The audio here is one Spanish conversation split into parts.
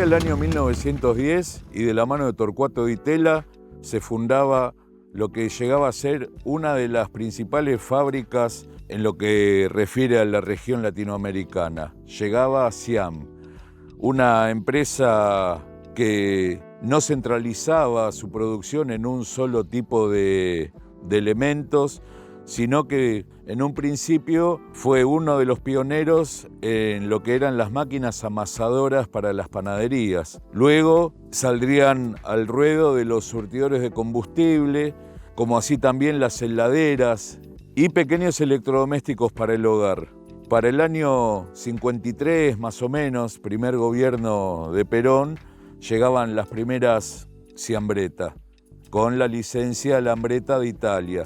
el año 1910 y de la mano de Torcuato Di Tella se fundaba lo que llegaba a ser una de las principales fábricas en lo que refiere a la región latinoamericana. Llegaba Siam, una empresa que no centralizaba su producción en un solo tipo de elementos, sino que en un principio fue uno de los pioneros en lo que eran las máquinas amasadoras para las panaderías. Luego saldrían al ruedo de los surtidores de combustible, como así también las heladeras y pequeños electrodomésticos para el hogar. Para el año 53, más o menos, primer gobierno de Perón, llegaban las primeras Siambretta, con la licencia Lambretta de Italia.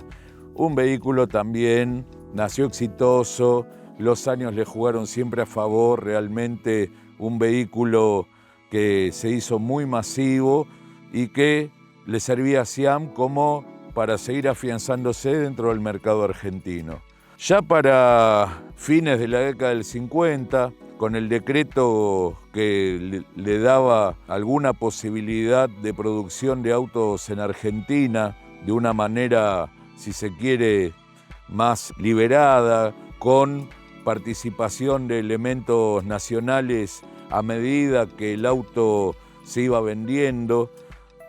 Un vehículo también nació exitoso, los años le jugaron siempre a favor, realmente un vehículo que se hizo muy masivo y que le servía a Siam como para seguir afianzándose dentro del mercado argentino. Ya para fines de la década del 50, con el decreto que le daba alguna posibilidad de producción de autos en Argentina de una manera, si se quiere, más liberada, con participación de elementos nacionales a medida que el auto se iba vendiendo.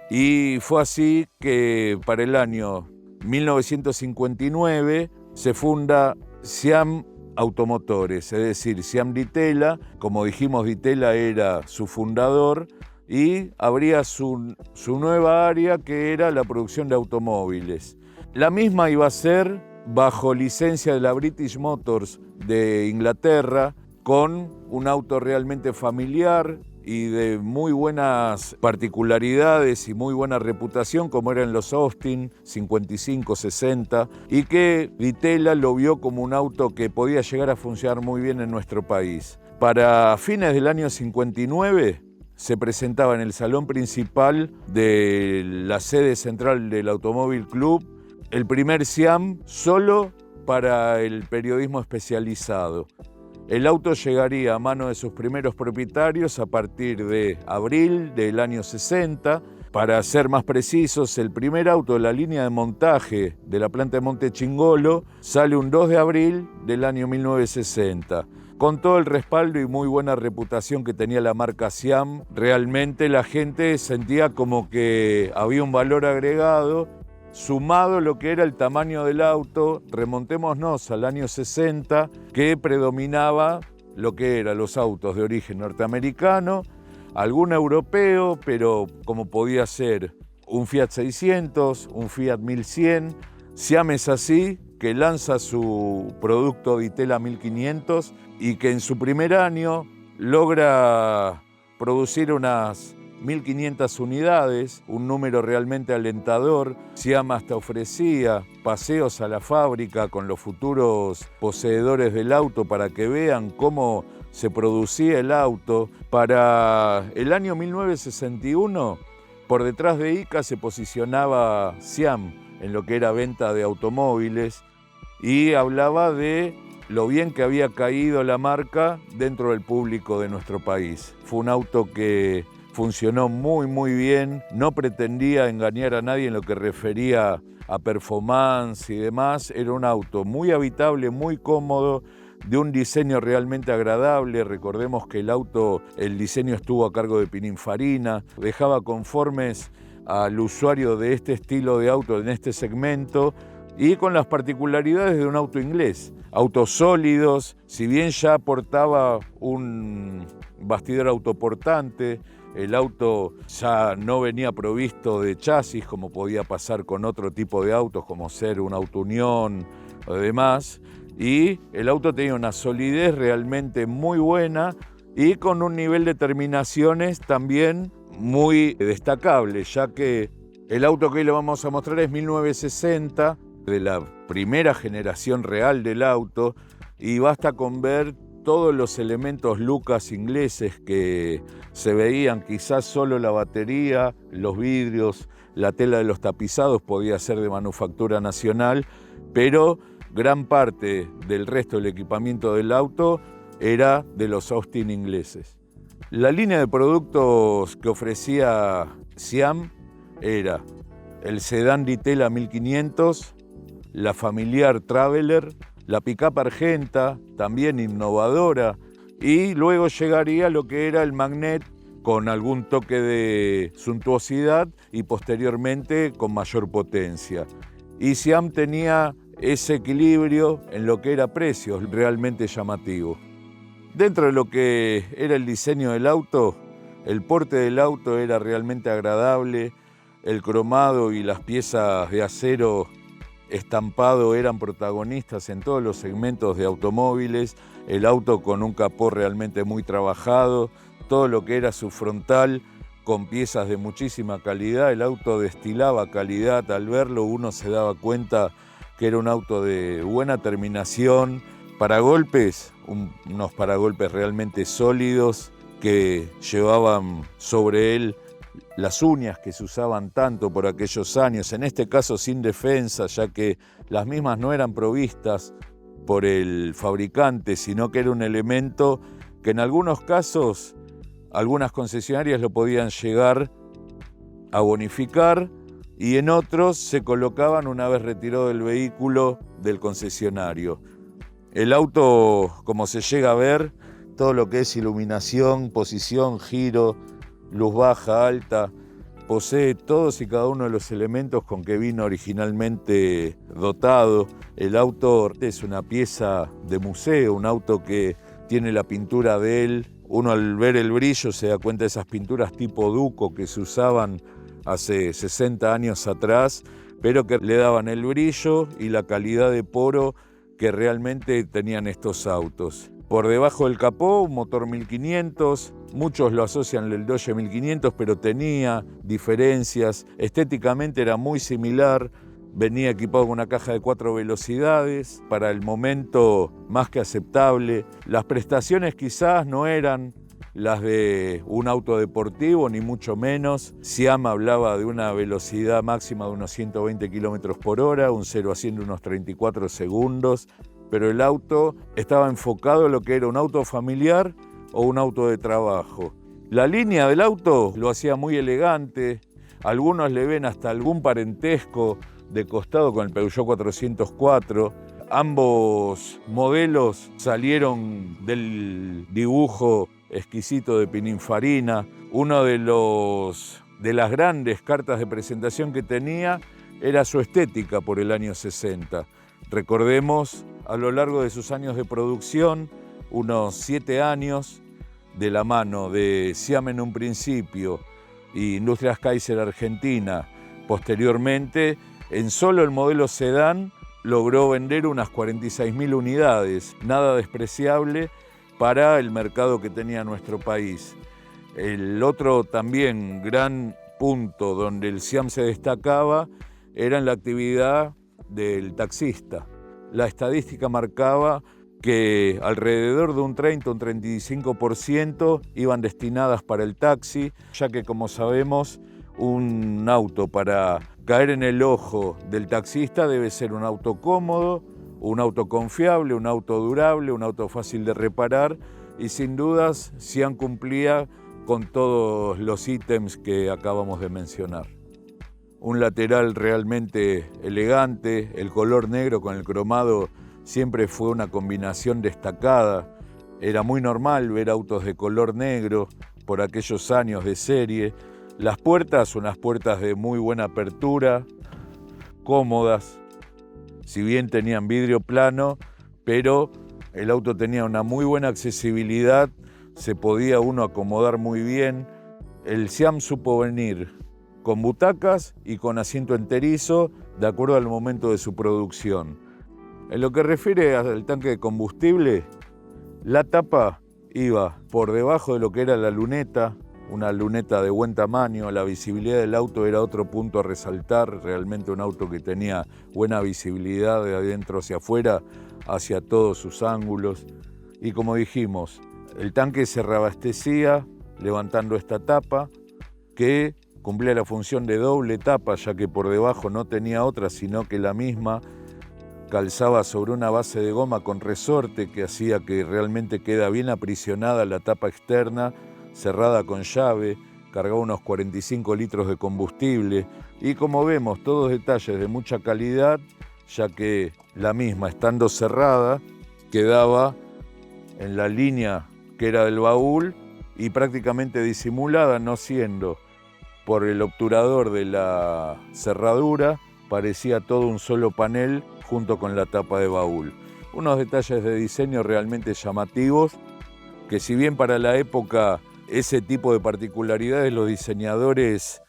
Y fue así que para el año 1959 se funda Siam Automotores, es decir, Siam Di Tella, como dijimos, Di Tella era su fundador, y abría su nueva área, que era la producción de automóviles. La misma iba a ser bajo licencia de la British Motors de Inglaterra, con un auto realmente familiar y de muy buenas particularidades y muy buena reputación, como eran los Austin 55, 60, y que Di Tella lo vio como un auto que podía llegar a funcionar muy bien en nuestro país. Para fines del año 59 se presentaba en el salón principal de la sede central del Automóvil Club el primer Siam solo para el periodismo especializado. El auto llegaría a mano de sus primeros propietarios a partir de abril del año 60. Para ser más precisos, el primer auto de la línea de montaje de la planta de Monte Chingolo sale un 2 de abril del año 1960. Con todo el respaldo y muy buena reputación que tenía la marca Siam, realmente la gente sentía como que había un valor agregado, sumado lo que era el tamaño del auto. Remontémonos al año 60, que predominaba lo que eran los autos de origen norteamericano, algún europeo, pero como podía ser un Fiat 600, un Fiat 1100. Siam es así que lanza su producto Di Tella 1500 y que en su primer año logra producir unas 1.500 unidades, un número realmente alentador. Siam hasta ofrecía paseos a la fábrica con los futuros poseedores del auto para que vean cómo se producía el auto. Para el año 1961, por detrás de ICA se posicionaba Siam en lo que era venta de automóviles y hablaba de lo bien que había caído la marca dentro del público de nuestro país. Fue un auto que funcionó muy bien, no pretendía engañar a nadie en lo que refería a performance y demás. Era un auto muy habitable, muy cómodo, de un diseño realmente agradable. Recordemos que el diseño estuvo a cargo de Pininfarina, dejaba conformes al usuario de este estilo de auto en este segmento y con las particularidades de un auto inglés. Autos sólidos, si bien ya portaba un bastidor autoportante, el auto ya no venía provisto de chasis como podía pasar con otro tipo de autos como ser un Auto Unión o demás, y el auto tenía una solidez realmente muy buena y con un nivel de terminaciones también muy destacable, ya que el auto que hoy le vamos a mostrar es 1960, de la primera generación real del auto, y basta con ver todos los elementos Lucas ingleses que se veían. Quizás solo la batería, los vidrios, la tela de los tapizados podía ser de manufactura nacional, pero gran parte del resto del equipamiento del auto era de los Austin ingleses. La línea de productos que ofrecía Siam era el sedán Ditela 1500, la familiar Traveler, la pick-up Argenta, también innovadora, y luego llegaría lo que era el Magnet con algún toque de suntuosidad y posteriormente con mayor potencia. Y Siam tenía ese equilibrio en lo que era precios realmente llamativo. Dentro de lo que era el diseño del auto, el porte del auto era realmente agradable, el cromado y las piezas de acero estampado eran protagonistas en todos los segmentos de automóviles, el auto con un capó realmente muy trabajado, todo lo que era su frontal con piezas de muchísima calidad, el auto destilaba calidad, al verlo uno se daba cuenta que era un auto de buena terminación, paragolpes, unos paragolpes realmente sólidos que llevaban sobre él las uñas que se usaban tanto por aquellos años, en este caso sin defensa, ya que las mismas no eran provistas por el fabricante, sino que era un elemento que en algunos casos algunas concesionarias lo podían llegar a bonificar y en otros se colocaban una vez retirado el vehículo del concesionario. El auto, como se llega a ver, todo lo que es iluminación, posición, giro, luz baja, alta, posee todos y cada uno de los elementos con que vino originalmente dotado. El auto es una pieza de museo, un auto que tiene la pintura de él. Uno al ver el brillo se da cuenta de esas pinturas tipo Duco que se usaban hace 60 años atrás, pero que le daban el brillo y la calidad de poro que realmente tenían estos autos. Por debajo del capó, un motor 1500, muchos lo asocian al Dodge 1500, pero tenía diferencias. Estéticamente era muy similar, venía equipado con una caja de 4 velocidades, para el momento más que aceptable. Las prestaciones quizás no eran las de un auto deportivo, ni mucho menos. Siam hablaba de una velocidad máxima de unos 120 km por hora, un 0 a 100 de unos 34 segundos, pero el auto estaba enfocado en lo que era un auto familiar o un auto de trabajo. La línea del auto lo hacía muy elegante, algunos le ven hasta algún parentesco de costado con el Peugeot 404. Ambos modelos salieron del dibujo exquisito de Pininfarina. Uno de las grandes cartas de presentación que tenía era su estética por el año 60. Recordemos, a lo largo de sus años de producción, unos 7 años, de la mano de Siam en un principio y Industrias Kaiser Argentina posteriormente, en solo el modelo sedán logró vender unas 46.000 unidades, nada despreciable para el mercado que tenía nuestro país. El otro también gran punto donde el Siam se destacaba era en la actividad del taxista. La estadística marcaba que alrededor de un 30 o un 35% iban destinadas para el taxi, ya que, como sabemos, un auto para caer en el ojo del taxista debe ser un auto cómodo, un auto confiable, un auto durable, un auto fácil de reparar y sin dudas Siam cumplía con todos los ítems que acabamos de mencionar. Un lateral realmente elegante, el color negro con el cromado siempre fue una combinación destacada. Era muy normal ver autos de color negro por aquellos años de serie. Las puertas, unas puertas de muy buena apertura, cómodas. Si bien tenían vidrio plano, pero el auto tenía una muy buena accesibilidad, se podía uno acomodar muy bien. El Siam supo venir con butacas y con asiento enterizo, de acuerdo al momento de su producción. En lo que refiere al tanque de combustible, la tapa iba por debajo de lo que era la luneta, una luneta de buen tamaño. La visibilidad del auto era otro punto a resaltar, realmente un auto que tenía buena visibilidad de adentro hacia afuera, hacia todos sus ángulos. Y como dijimos, el tanque se reabastecía levantando esta tapa que cumplía la función de doble tapa, ya que por debajo no tenía otra, sino que la misma calzaba sobre una base de goma con resorte que hacía que realmente queda bien aprisionada la tapa externa cerrada con llave, cargaba unos 45 litros de combustible y como vemos, todos detalles de mucha calidad, ya que la misma, estando cerrada, quedaba en la línea que era del baúl y prácticamente disimulada, no siendo por el obturador de la cerradura, parecía todo un solo panel junto con la tapa de baúl. Unos detalles de diseño realmente llamativos, que si bien para la época ese tipo de particularidades los diseñadores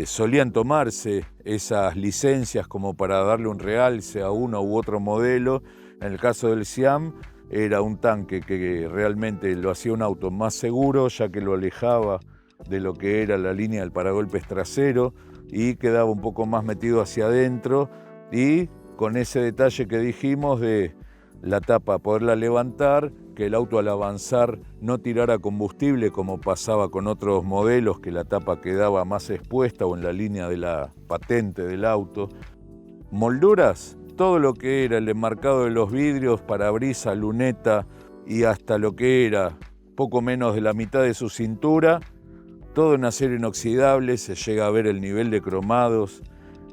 solían tomarse esas licencias como para darle un realce a uno u otro modelo, en el caso del Siam era un tanque que realmente lo hacía un auto más seguro, ya que lo alejaba de lo que era la línea del paragolpes trasero y quedaba un poco más metido hacia adentro, y con ese detalle que dijimos de la tapa poderla levantar, que el auto al avanzar no tirara combustible como pasaba con otros modelos, que la tapa quedaba más expuesta o en la línea de la patente del auto. Molduras, todo lo que era el enmarcado de los vidrios, parabrisas, luneta y hasta lo que era poco menos de la mitad de su cintura, todo en acero inoxidable, se llega a ver el nivel de cromados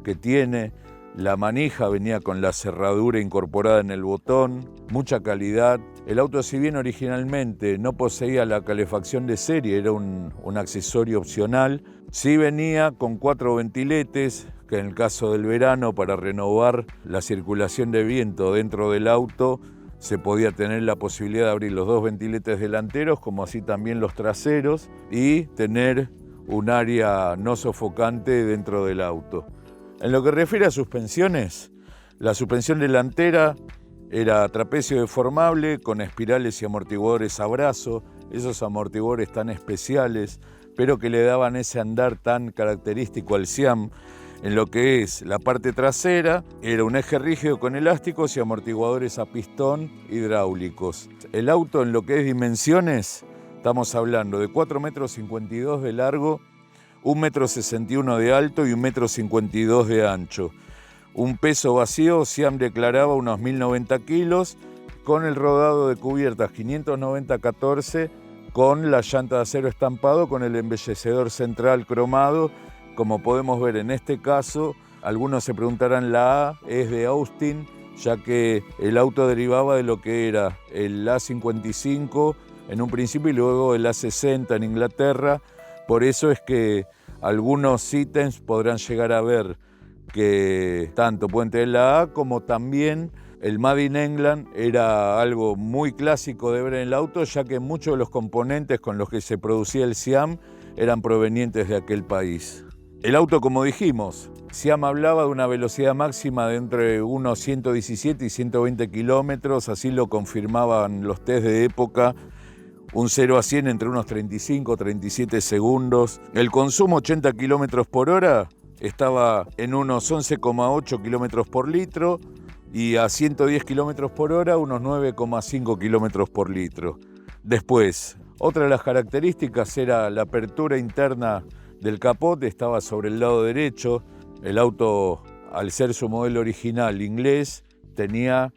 que tiene. La manija venía con la cerradura incorporada en el botón, mucha calidad. El auto, si bien originalmente no poseía la calefacción de serie, era un accesorio opcional, sí venía con 4 ventiletes, que en el caso del verano, para renovar la circulación de viento dentro del auto, se podía tener la posibilidad de abrir los 2 ventiletes delanteros, como así también los traseros, y tener un área no sofocante dentro del auto. En lo que refiere a suspensiones, la suspensión delantera era trapecio deformable con espirales y amortiguadores a brazo, esos amortiguadores tan especiales, pero que le daban ese andar tan característico al Siam. En lo que es la parte trasera, era un eje rígido con elásticos y amortiguadores a pistón hidráulicos. El auto, en lo que es dimensiones, estamos hablando de 4,52 metros de largo, 1,61 metros de alto y 1,52 metros de ancho. Un peso vacío, Siam declaraba unos 1.090 kilos, con el rodado de cubiertas 590-14, con la llanta de acero estampado, con el embellecedor central cromado. Como podemos ver en este caso, algunos se preguntarán, la A es de Austin, ya que el auto derivaba de lo que era el A55 en un principio y luego el A60 en Inglaterra. Por eso es que algunos ítems podrán llegar a ver que tanto pueden tener la A como también el Made in England era algo muy clásico de ver en el auto, ya que muchos de los componentes con los que se producía el Siam eran provenientes de aquel país. El auto, como dijimos, Siam hablaba de una velocidad máxima de entre unos 117 y 120 kilómetros, así lo confirmaban los test de época. Un 0 a 100 entre unos 35 37 segundos. El consumo 80 kilómetros por hora estaba en unos 11,8 kilómetros por litro y a 110 kilómetros por hora unos 9,5 kilómetros por litro. Después, otra de las características era la apertura interna del capot, estaba sobre el lado derecho. El auto, al ser su modelo original inglés, tenía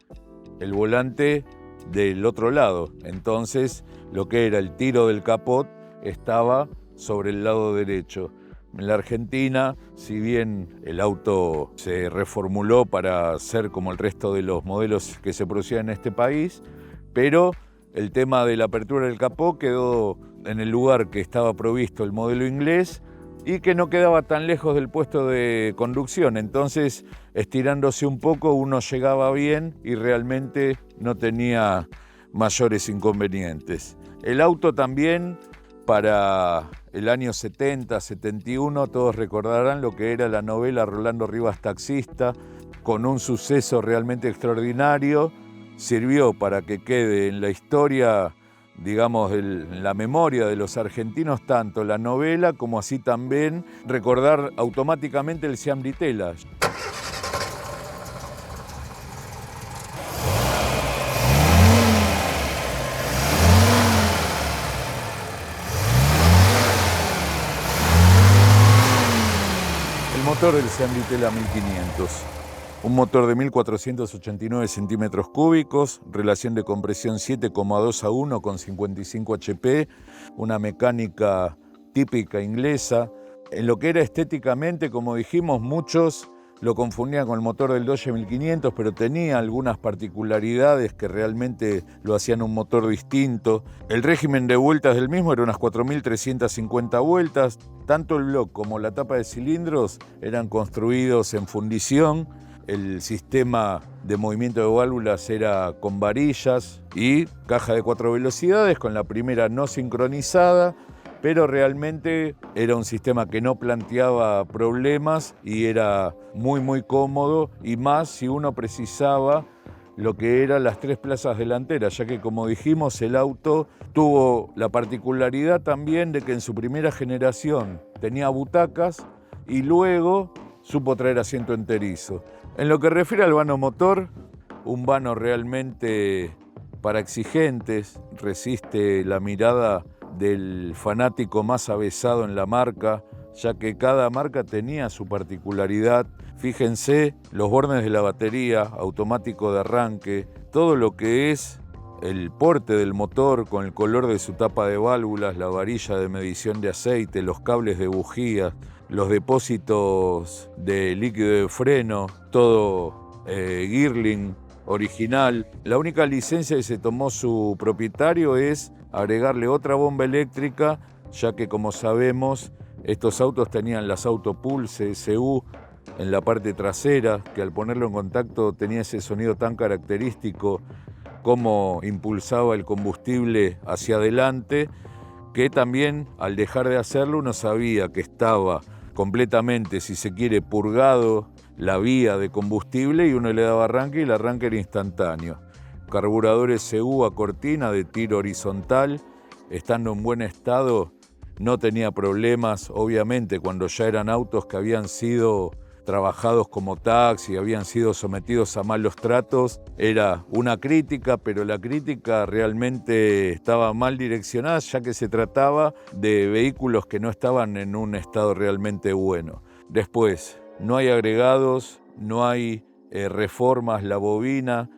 el volante del otro lado. Entonces, lo que era el tiro del capot estaba sobre el lado derecho. En la Argentina, si bien el auto se reformuló para ser como el resto de los modelos que se producían en este país, pero el tema de la apertura del capó quedó en el lugar que estaba provisto el modelo inglés y que no quedaba tan lejos del puesto de conducción. Entonces, estirándose un poco, uno llegaba bien y realmente no tenía mayores inconvenientes. El auto también, para el año 70, 71, todos recordarán lo que era la novela Rolando Rivas Taxista, con un suceso realmente extraordinario. Sirvió para que quede en la historia, digamos, en la memoria de los argentinos, tanto la novela como así también recordar automáticamente el Siam Ditela. El motor del Siam Ditela 1500. Un motor de 1489 centímetros cúbicos, relación de compresión 7,2:1 con 55 HP, una mecánica típica inglesa. En lo que era estéticamente, como dijimos, muchos lo confundían con el motor del Dodge 1500, pero tenía algunas particularidades que realmente lo hacían un motor distinto. El régimen de vueltas del mismo era unas 4.350 vueltas. Tanto el bloque como la tapa de cilindros eran construidos en fundición. El sistema de movimiento de válvulas era con varillas y caja de 4 velocidades, con la primera no sincronizada, pero realmente era un sistema que no planteaba problemas y era muy cómodo, y más si uno precisaba lo que eran las 3 plazas delanteras, ya que, como dijimos, el auto tuvo la particularidad también de que en su primera generación tenía butacas y luego supo traer asiento enterizo. En lo que refiere al vano motor, un vano realmente para exigentes, resiste la mirada del fanático más avesado en la marca, ya que cada marca tenía su particularidad. Fíjense los bornes de la batería, automático de arranque, todo lo que es el porte del motor con el color de su tapa de válvulas, la varilla de medición de aceite, los cables de bujías, los depósitos de líquido de freno, todo Girling original. La única licencia que se tomó su propietario es agregarle otra bomba eléctrica, ya que, como sabemos, estos autos tenían las Autopulse SU en la parte trasera, que al ponerlo en contacto tenía ese sonido tan característico como impulsaba el combustible hacia adelante, que también al dejar de hacerlo uno sabía que estaba completamente, si se quiere, purgado la vía de combustible, y uno le daba arranque y el arranque era instantáneo. Carburadores CU a cortina de tiro horizontal, estando en buen estado, no tenía problemas. Obviamente, cuando ya eran autos que habían sido trabajados como taxi, habían sido sometidos a malos tratos, era una crítica, pero la crítica realmente estaba mal direccionada, ya que se trataba de vehículos que no estaban en un estado realmente bueno. Después, no hay agregados, no hay reformas, la bobina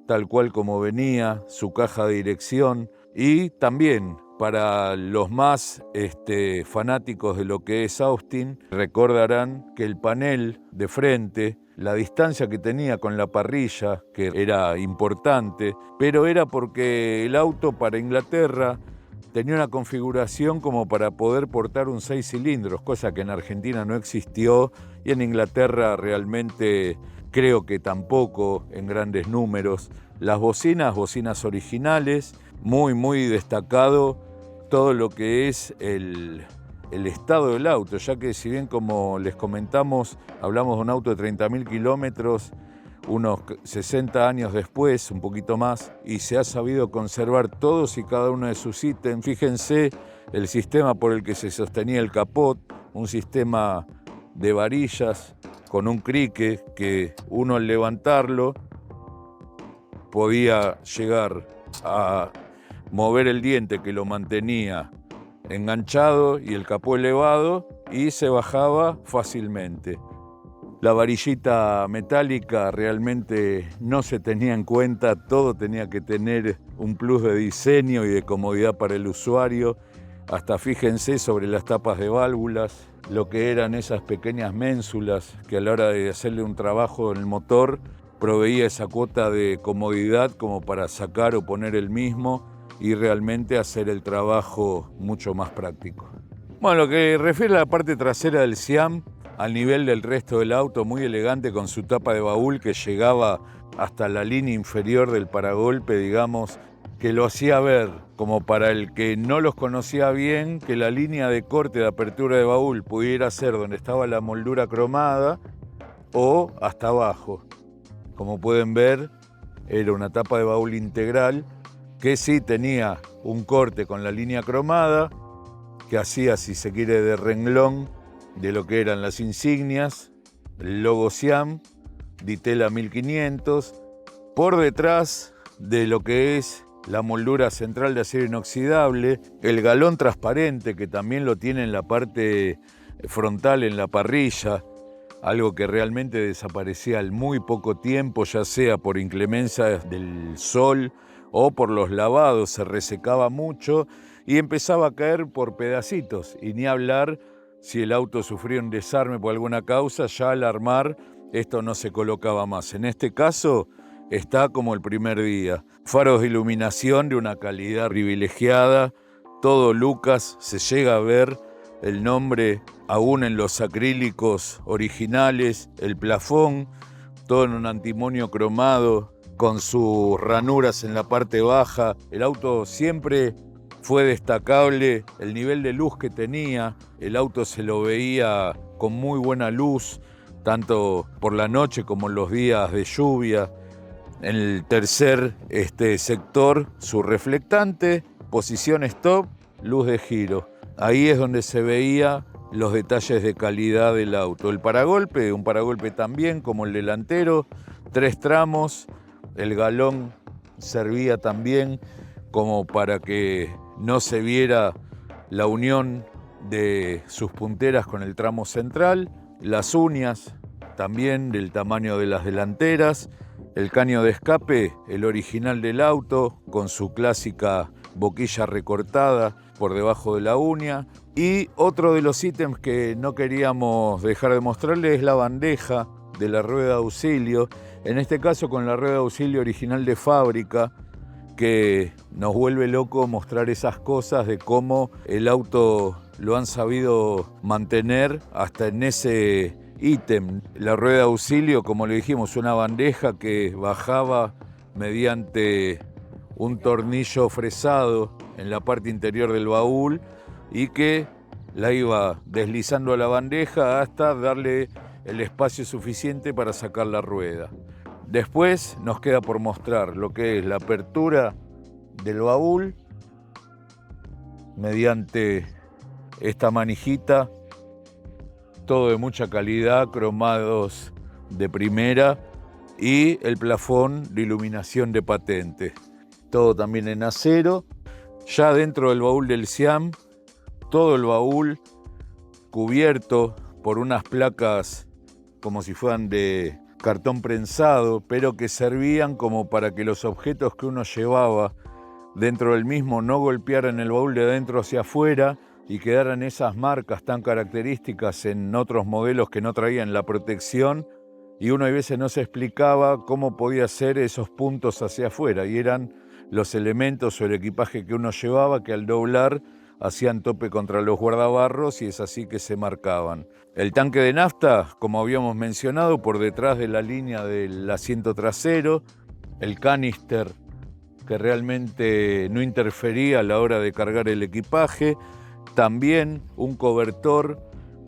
tal cual como venía, su caja de dirección, y también para los más fanáticos de lo que es Austin, recordarán que el panel de frente, la distancia que tenía con la parrilla, que era importante, pero era porque el auto para Inglaterra tenía una configuración como para poder portar un 6 cilindros, cosa que en Argentina no existió, y en Inglaterra realmente creo que tampoco en grandes números. Las bocinas originales, muy destacado todo lo que es el estado del auto, ya que, si bien, como les comentamos, hablamos de un auto de 30.000 kilómetros, unos 60 años después, un poquito más, y se ha sabido conservar todos y cada uno de sus ítems. Fíjense el sistema por el que se sostenía el capot, un sistema de varillas con un crique que uno, al levantarlo, podía llegar a mover el diente que lo mantenía enganchado y el capó elevado, y se bajaba fácilmente. La varillita metálica realmente no se tenía en cuenta, todo tenía que tener un plus de diseño y de comodidad para el usuario. Hasta fíjense sobre las tapas de válvulas, lo que eran esas pequeñas ménsulas que a la hora de hacerle un trabajo en el motor proveía esa cuota de comodidad como para sacar o poner el mismo y realmente hacer el trabajo mucho más práctico. Bueno, lo que refiere a la parte trasera del Siam, al nivel del resto del auto, muy elegante, con su tapa de baúl que llegaba hasta la línea inferior del paragolpe, digamos, que lo hacía ver, como para el que no los conocía bien, que la línea de corte de apertura de baúl pudiera ser donde estaba la moldura cromada o hasta abajo. Como pueden ver, era una tapa de baúl integral que sí tenía un corte con la línea cromada, que hacía, si se quiere, de renglón de lo que eran las insignias, el logo Siam, Ditela 1500, por detrás de lo que es la moldura central de acero inoxidable, el galón transparente, que también lo tiene en la parte frontal, en la parrilla, algo que realmente desaparecía al muy poco tiempo, ya sea por inclemencias del sol o por los lavados, se resecaba mucho y empezaba a caer por pedacitos, y ni hablar si el auto sufría un desarme por alguna causa, ya al armar esto no se colocaba más. En este caso está como el primer día. Faros de iluminación de una calidad privilegiada, todo Lucas, se llega a ver el nombre aún en los acrílicos originales, el plafón, todo en un antimonio cromado, con sus ranuras en la parte baja. El auto siempre fue destacable, el nivel de luz que tenía, el auto se lo veía con muy buena luz, tanto por la noche como en los días de lluvia. En el tercer sector, su reflectante, posición stop, luz de giro. Ahí es donde se veía los detalles de calidad del auto. El paragolpe, un paragolpe también como el delantero, 3 tramos, el galón servía también como para que no se viera la unión de sus punteras con el tramo central, las uñas también del tamaño de las delanteras, el caño de escape, el original del auto, con su clásica boquilla recortada por debajo de la uña. Y otro de los ítems que no queríamos dejar de mostrarles es la bandeja de la rueda de auxilio, en este caso con la rueda de auxilio original de fábrica, que nos vuelve loco mostrar esas cosas de cómo el auto lo han sabido mantener hasta en ese ítem. La rueda de auxilio, como le dijimos, una bandeja que bajaba mediante un tornillo fresado en la parte interior del baúl y que la iba deslizando a la bandeja hasta darle el espacio suficiente para sacar la rueda. Después nos queda por mostrar lo que es la apertura del baúl mediante esta manijita, todo de mucha calidad, cromados de primera, y el plafón de iluminación de patente, todo también en acero. Ya dentro del baúl del Siam, todo el baúl cubierto por unas placas como si fueran de cartón prensado, pero que servían como para que los objetos que uno llevaba dentro del mismo no golpearan el baúl de adentro hacia afuera y quedaran esas marcas tan características en otros modelos que no traían la protección, y uno a veces no se explicaba cómo podía ser esos puntos hacia afuera, y eran los elementos o el equipaje que uno llevaba que al doblar hacían tope contra los guardabarros y es así que se marcaban. El tanque de nafta, como habíamos mencionado, por detrás de la línea del asiento trasero, el canister que realmente no interfería a la hora de cargar el equipaje, también un cobertor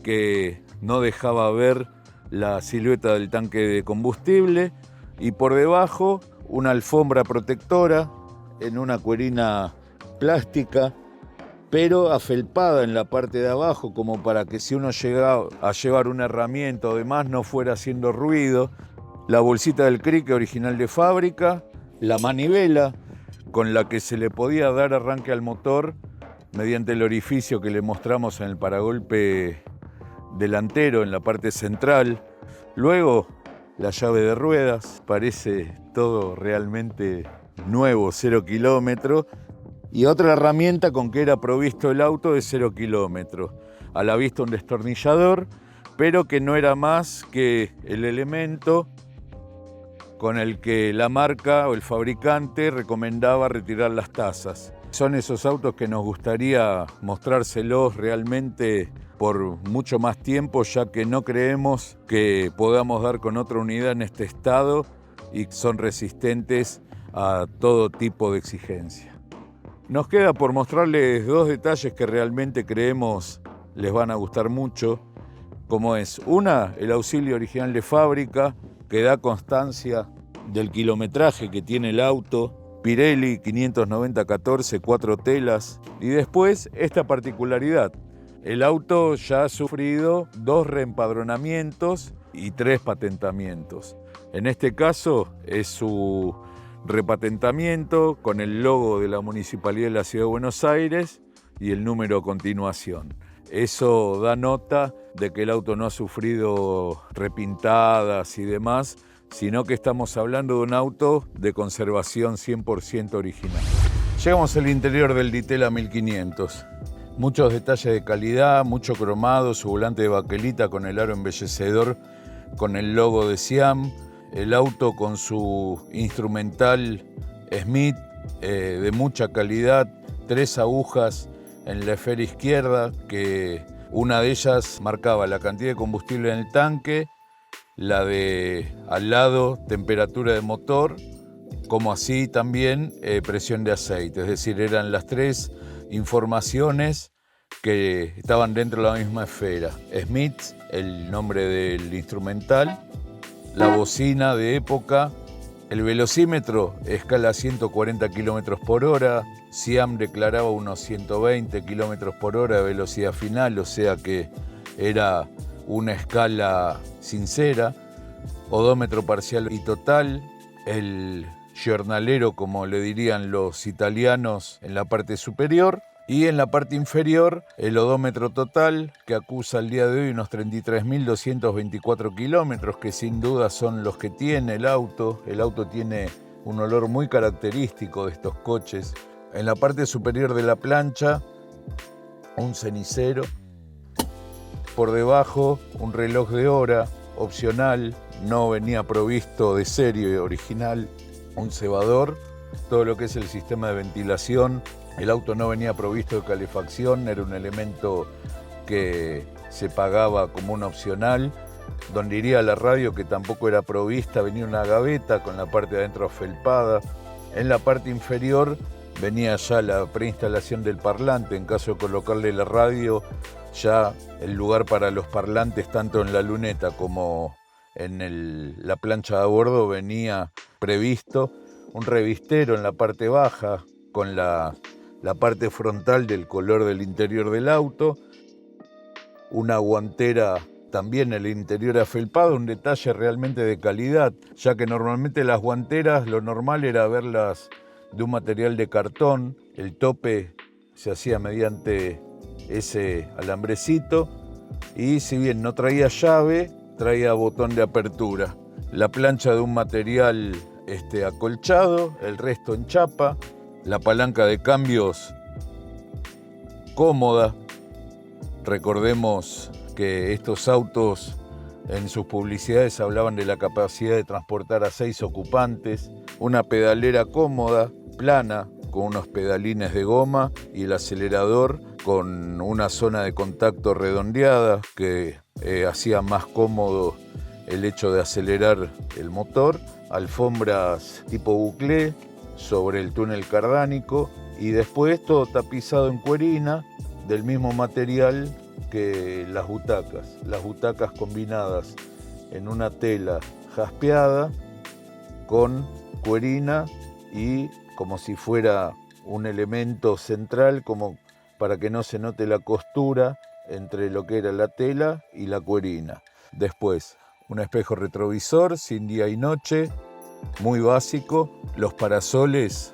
que no dejaba ver la silueta del tanque de combustible, y por debajo una alfombra protectora en una cuerina plástica, pero afelpada en la parte de abajo como para que si uno llegaba a llevar una herramienta o demás no fuera haciendo ruido. La bolsita del crique original de fábrica, la manivela con la que se le podía dar arranque al motor mediante el orificio que le mostramos en el paragolpe delantero en la parte central. Luego la llave de ruedas, parece todo realmente nuevo, 0 kilómetros. Y otra herramienta con que era provisto el auto de 0 kilómetros. A la vista un destornillador, pero que no era más que el elemento con el que la marca o el fabricante recomendaba retirar las tazas. Son esos autos que nos gustaría mostrárselos realmente por mucho más tiempo, ya que no creemos que podamos dar con otra unidad en este estado y son resistentes a todo tipo de exigencia. Nos queda por mostrarles 2 detalles que realmente creemos les van a gustar mucho, como es una, el auxilio original de fábrica, que da constancia del kilometraje que tiene el auto, Pirelli 590-14, 4 telas, y después esta particularidad, el auto ya ha sufrido 2 reempadronamientos y 3 patentamientos. En este caso es su repatentamiento con el logo de la Municipalidad de la Ciudad de Buenos Aires y el número a continuación. Eso da nota de que el auto no ha sufrido repintadas y demás, sino que estamos hablando de un auto de conservación 100% original. Llegamos al interior del Ditela 1500. Muchos detalles de calidad, mucho cromado, su volante de baquelita con el aro embellecedor, con el logo de Siam, el auto con su instrumental Smith de mucha calidad, 3 agujas en la esfera izquierda, que una de ellas marcaba la cantidad de combustible en el tanque, la de al lado temperatura de motor, como así también presión de aceite. Es decir, eran las 3 informaciones que estaban dentro de la misma esfera. Smith, el nombre del instrumental, la bocina de época, el velocímetro, escala 140 km por hora, Siam declaraba unos 120 km por hora de velocidad final, o sea que era una escala sincera, odómetro parcial y total, el giornalero, como le dirían los italianos, en la parte superior, y en la parte inferior el odómetro total, que acusa al día de hoy unos 33.224 kilómetros, que sin duda son los que tiene el auto. El auto tiene un olor muy característico de estos coches. En la parte superior de la plancha, un cenicero. Por debajo, un reloj de hora opcional, no venía provisto de serie original, un cebador, todo lo que es el sistema de ventilación. El auto no venía provisto de calefacción, era un elemento que se pagaba como un opcional. Donde iría la radio, que tampoco era provista, venía una gaveta con la parte de adentro afelpada. En la parte inferior venía ya la preinstalación del parlante, en caso de colocarle la radio, ya el lugar para los parlantes, tanto en la luneta como en la plancha de a bordo, venía previsto. Un revistero en la parte baja, con la parte frontal del color del interior del auto, una guantera también en el interior afelpado, un detalle realmente de calidad, ya que normalmente las guanteras lo normal era verlas de un material de cartón, el tope se hacía mediante ese alambrecito y si bien no traía llave, traía botón de apertura. La plancha de un material acolchado, el resto en chapa. La palanca de cambios cómoda. Recordemos que estos autos en sus publicidades hablaban de la capacidad de transportar a 6 ocupantes. Una pedalera cómoda, plana, con unos pedalines de goma y el acelerador con una zona de contacto redondeada que hacía más cómodo el hecho de acelerar el motor. Alfombras tipo buclé sobre el túnel cardánico y después todo tapizado en cuerina del mismo material que las butacas combinadas en una tela jaspeada con cuerina y como si fuera un elemento central, como para que no se note la costura entre lo que era la tela y la cuerina. Después, un espejo retrovisor sin día y noche, muy básico. Los parasoles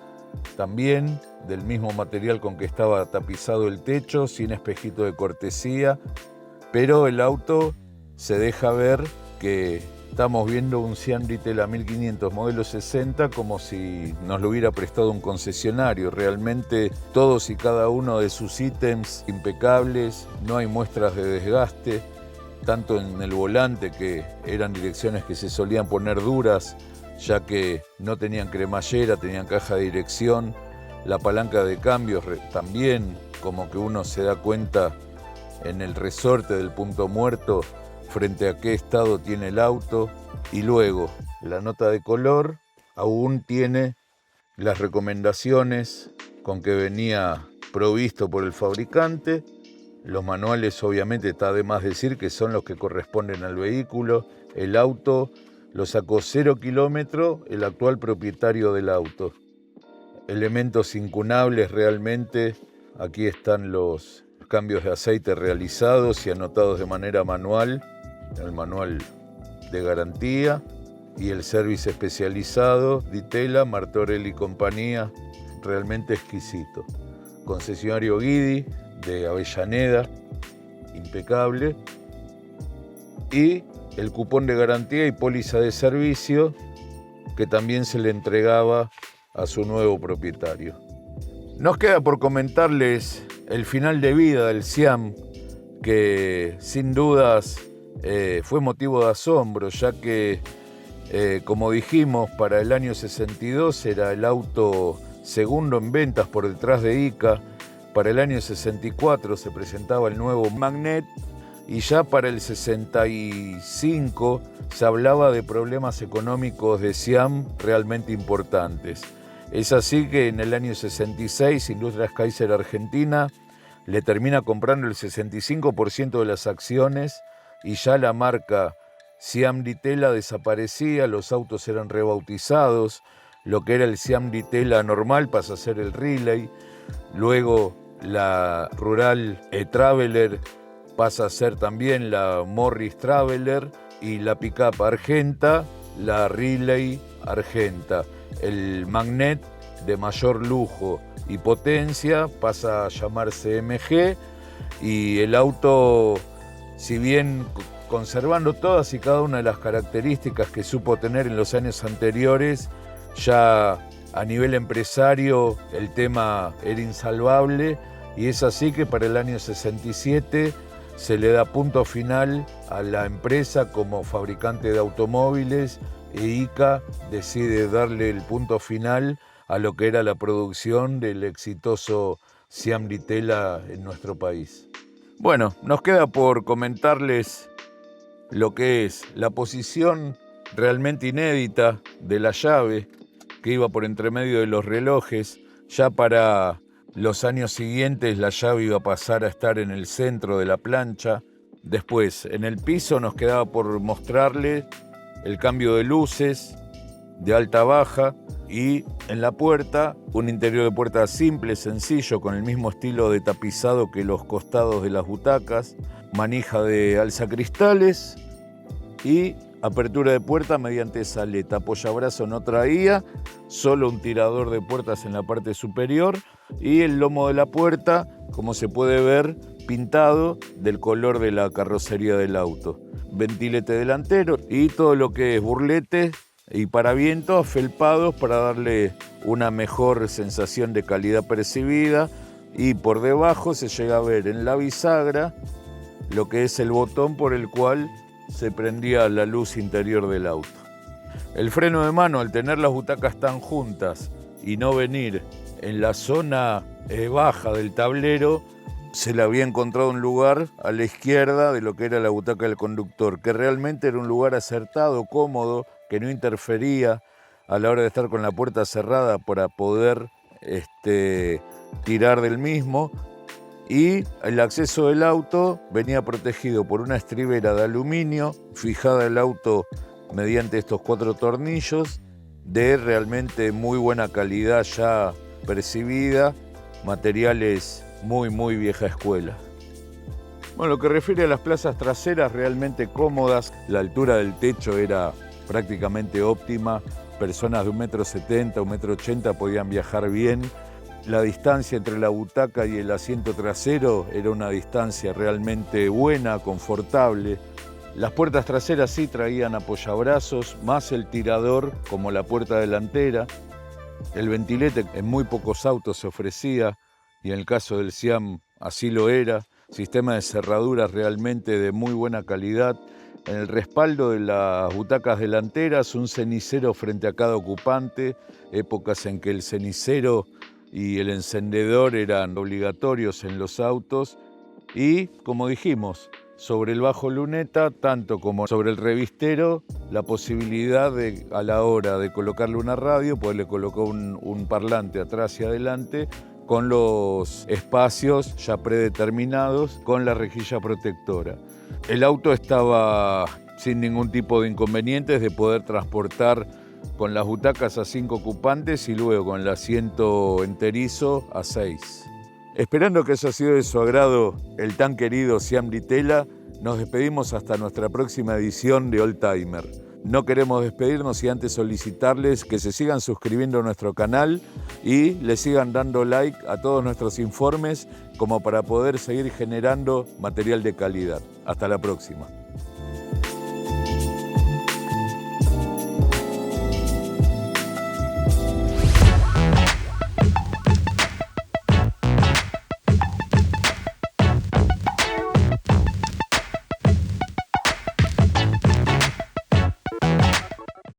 también del mismo material con que estaba tapizado el techo, sin espejito de cortesía, pero el auto se deja ver que estamos viendo un Siam Ditela 1500 modelo 60 como si nos lo hubiera prestado un concesionario. Realmente todos y cada uno de sus ítems impecables, no hay muestras de desgaste, tanto en el volante, que eran direcciones que se solían poner duras, ya que no tenían cremallera, tenían caja de dirección. La palanca de cambios también, como que uno se da cuenta en el resorte del punto muerto frente a qué estado tiene el auto. Y luego, la nota de color aún tiene las recomendaciones con que venía provisto por el fabricante. Los manuales, obviamente, está de más decir que son los que corresponden al vehículo. El auto lo sacó 0 kilómetro el actual propietario del auto. Elementos incunables realmente. Aquí están los cambios de aceite realizados y anotados de manera manual, el manual de garantía y el servicio especializado Ditela, Martorell y compañía, realmente exquisito. Concesionario Guidi de Avellaneda, impecable, y el cupón de garantía y póliza de servicio que también se le entregaba a su nuevo propietario. Nos queda por comentarles el final de vida del Siam, que sin dudas fue motivo de asombro, ya que, como dijimos, para el año 62 era el auto segundo en ventas por detrás de Ica. Para el año 64 se presentaba el nuevo Magnet y ya para el 65 se hablaba de problemas económicos de Siam realmente importantes. Es así que en el año 66 Industrias Kaiser Argentina le termina comprando el 65% de las acciones y ya la marca Siam Ditela desaparecía, los autos eran rebautizados, lo que era el Siam Ditela normal pasa a ser el Riley, luego la Rural Traveler pasa a ser también la Morris Traveler y la pickup Argenta, la Riley Argenta. El Magnet de mayor lujo y potencia pasa a llamarse MG y el auto, si bien conservando todas y cada una de las características que supo tener en los años anteriores, ya a nivel empresario el tema era insalvable y es así que para el año 67 se le da punto final a la empresa como fabricante de automóviles e Ica decide darle el punto final a lo que era la producción del exitoso Siam Ditela en nuestro país. Bueno, nos queda por comentarles lo que es la posición realmente inédita de la llave que iba por entre medio de los relojes. Ya para los años siguientes la llave iba a pasar a estar en el centro de la plancha. Después, en el piso nos quedaba por mostrarle el cambio de luces de alta a baja y en la puerta un interior de puerta simple, sencillo, con el mismo estilo de tapizado que los costados de las butacas, manija de alzacristales y apertura de puerta mediante saleta. Apoyabrazo no traía, solo un tirador de puertas en la parte superior y el lomo de la puerta, como se puede ver, pintado del color de la carrocería del auto. Ventilete delantero y todo lo que es burlete y paravientos felpados para darle una mejor sensación de calidad percibida, y por debajo se llega a ver en la bisagra lo que es el botón por el cual se prendía la luz interior del auto. El freno de mano, al tener las butacas tan juntas y no venir en la zona baja del tablero, se le había encontrado un lugar a la izquierda de lo que era la butaca del conductor, que realmente era un lugar acertado, cómodo, que no interfería a la hora de estar con la puerta cerrada para poder tirar del mismo. Y el acceso del auto venía protegido por una estribera de aluminio fijada el auto mediante estos 4 tornillos de realmente muy buena calidad ya percibida, materiales muy vieja escuela. Bueno, lo que refiere a las plazas traseras, realmente cómodas, la altura del techo era prácticamente óptima, personas de 1,70 m, 1,80 m podían viajar bien. La distancia entre la butaca y el asiento trasero era una distancia realmente buena, confortable. Las puertas traseras sí traían apoyabrazos, más el tirador como la puerta delantera. El ventilete en muy pocos autos se ofrecía y en el caso del Siam así lo era. Sistema de cerraduras realmente de muy buena calidad. En el respaldo de las butacas delanteras un cenicero frente a cada ocupante, épocas en que el cenicero y el encendedor eran obligatorios en los autos. Y, como dijimos, sobre el bajo luneta, tanto como sobre el revistero, la posibilidad de, a la hora de colocarle una radio, pues le colocó un parlante atrás y adelante, con los espacios ya predeterminados, con la rejilla protectora. El auto estaba sin ningún tipo de inconvenientes de poder transportar con las butacas a 5 ocupantes y luego con el asiento enterizo a 6. Esperando que haya sido de su agrado el tan querido Siam Ditela, nos despedimos hasta nuestra próxima edición de Oldtimer. No queremos despedirnos y antes solicitarles que se sigan suscribiendo a nuestro canal y le sigan dando like a todos nuestros informes como para poder seguir generando material de calidad. Hasta la próxima.